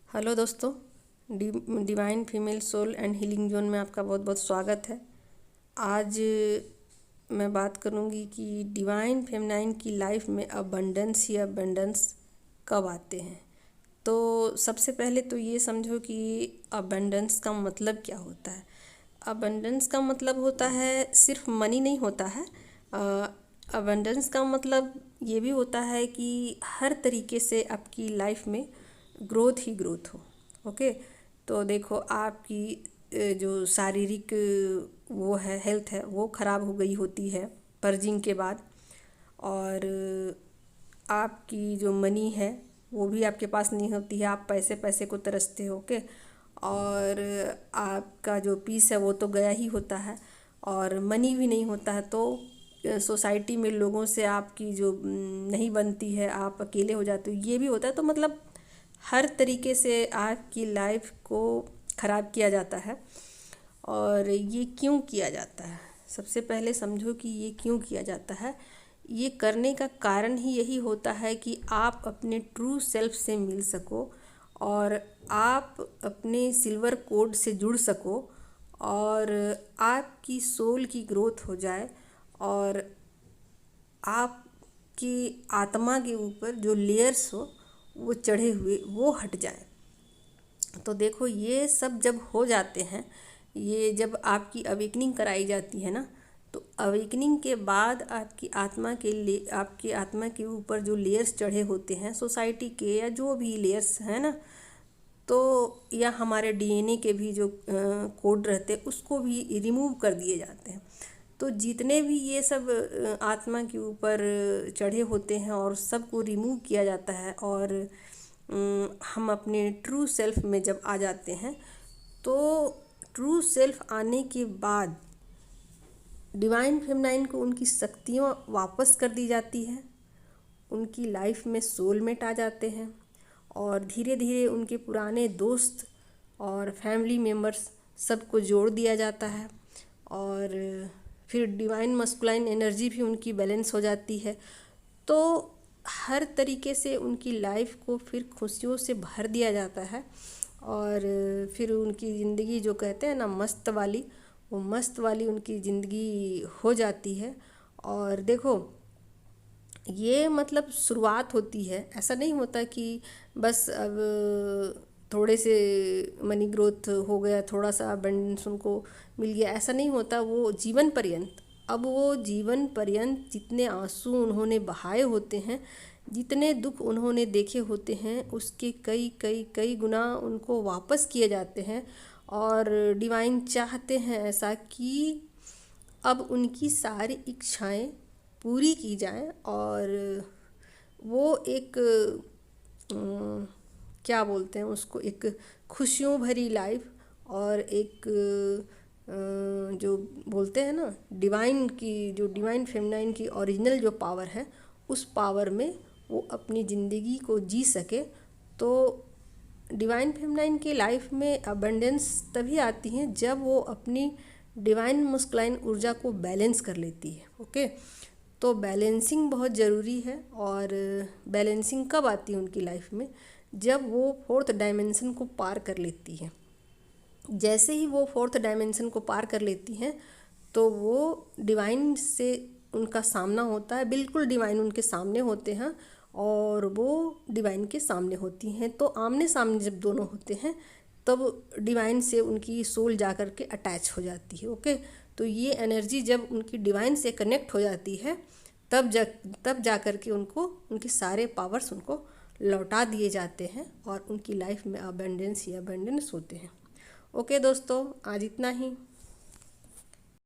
Hello दोस्तों, divine female soul and healing zone में आपका बहुत बहुत स्वागत है। आज मैं बात करूंगी कि डिवाइन फेमिनाइन की लाइफ में अबंडेंस या अबंडेंस कब आते हैं। तो सबसे पहले तो ये समझो कि अबंडेंस का मतलब क्या होता है। अबंडेंस का मतलब होता है सिर्फ मनी नहीं होता है। अबंडेंस का मतलब ये भी होता है कि हर तरीके से आपकी लाइफ में ग्रोथ ही ग्रोथ हो। ओके, तो देखो आपकी जो शारीरिक वो है हेल्थ है वो ख़राब हो गई होती है पर्जिंग के बाद, और आपकी जो मनी है वो भी आपके पास नहीं होती है, आप पैसे पैसे को तरसते हो। ओके, और आपका जो पीस है वो तो गया ही होता है, और मनी भी नहीं होता है तो सोसाइटी में लोगों से आपकी जो नहीं बनती है, आप अकेले हो जाते हो, ये भी होता है। तो मतलब हर तरीके से आपकी लाइफ को ख़राब किया जाता है। और ये क्यों किया जाता है, सबसे पहले समझो कि ये क्यों किया जाता है। ये करने का कारण ही यही होता है कि आप अपने ट्रू सेल्फ से मिल सको, और आप अपने सिल्वर कोड से जुड़ सको, और आपकी सोल की ग्रोथ हो जाए, और आपकी आत्मा के ऊपर जो लेयर्स हो वो चढ़े हुए वो हट जाए। तो देखो ये सब जब हो जाते हैं, ये जब आपकी अवेकनिंग कराई जाती है ना, तो अवेकनिंग के बाद आपकी आत्मा के लिए, आपकी आत्मा के ऊपर जो लेयर्स चढ़े होते हैं सोसाइटी के या जो भी लेयर्स हैं ना, तो या हमारे डीएनए के भी जो कोड रहते हैं उसको भी रिमूव कर दिए जाते हैं। तो जितने भी ये सब आत्मा के ऊपर चढ़े होते हैं और सबको रिमूव किया जाता है, और हम अपने ट्रू सेल्फ में जब आ जाते हैं, तो ट्रू सेल्फ आने के बाद डिवाइन फेमिनाइन को उनकी शक्तियाँ वापस कर दी जाती है, उनकी लाइफ में सोलमेट आ जाते हैं, और धीरे धीरे उनके पुराने दोस्त और फैमिली मेम्बर्स सबको जोड़ दिया जाता है, और फिर डिवाइन मस्कुलाइन एनर्जी भी उनकी बैलेंस हो जाती है। तो हर तरीके से उनकी लाइफ को फिर खुशियों से भर दिया जाता है, और फिर उनकी ज़िंदगी जो कहते हैं ना मस्त वाली, वो मस्त वाली उनकी ज़िंदगी हो जाती है। और देखो ये मतलब शुरुआत होती है, ऐसा नहीं होता कि बस अब थोड़े से मनी ग्रोथ हो गया, थोड़ा सा अबंडेंस उनको मिल गया, ऐसा नहीं होता। वो जीवन पर्यंत, अब वो जीवन पर्यंत जितने आंसू उन्होंने बहाए होते हैं, जितने दुख उन्होंने देखे होते हैं, उसके कई कई कई गुना उनको वापस किए जाते हैं। और डिवाइन चाहते हैं ऐसा कि अब उनकी सारी इच्छाएं पूरी की जाएं, और वो एक क्या बोलते हैं उसको, एक खुशियों भरी लाइफ, और एक जो बोलते हैं ना डिवाइन की, जो डिवाइन फेमिनाइन की ओरिजिनल जो पावर है, उस पावर में वो अपनी ज़िंदगी को जी सके। तो डिवाइन फेमिनाइन की लाइफ में अबंडेंस तभी आती है जब वो अपनी डिवाइन मस्कुलाइन ऊर्जा को बैलेंस कर लेती है। ओके, तो बैलेंसिंग बहुत ज़रूरी है। और बैलेंसिंग कब आती है उनकी लाइफ में, जब वो फोर्थ डायमेंशन को पार कर लेती है। जैसे ही वो फोर्थ डायमेंशन को पार कर लेती हैं, तो वो डिवाइन से उनका सामना होता है, बिल्कुल डिवाइन उनके सामने होते हैं, और वो डिवाइन के सामने होती हैं। तो आमने सामने जब दोनों होते हैं, तब डिवाइन से उनकी सोल जा कर के अटैच हो जाती है। ओके, तो ये एनर्जी जब उनकी डिवाइन से कनेक्ट हो जाती है, तब जा कर के उनको उनके सारे पावर्स उनको लौटा दिए जाते हैं, और उनकी लाइफ में अबंडेंस ही अबंडेंस होते हैं। ओके दोस्तों, आज इतना ही।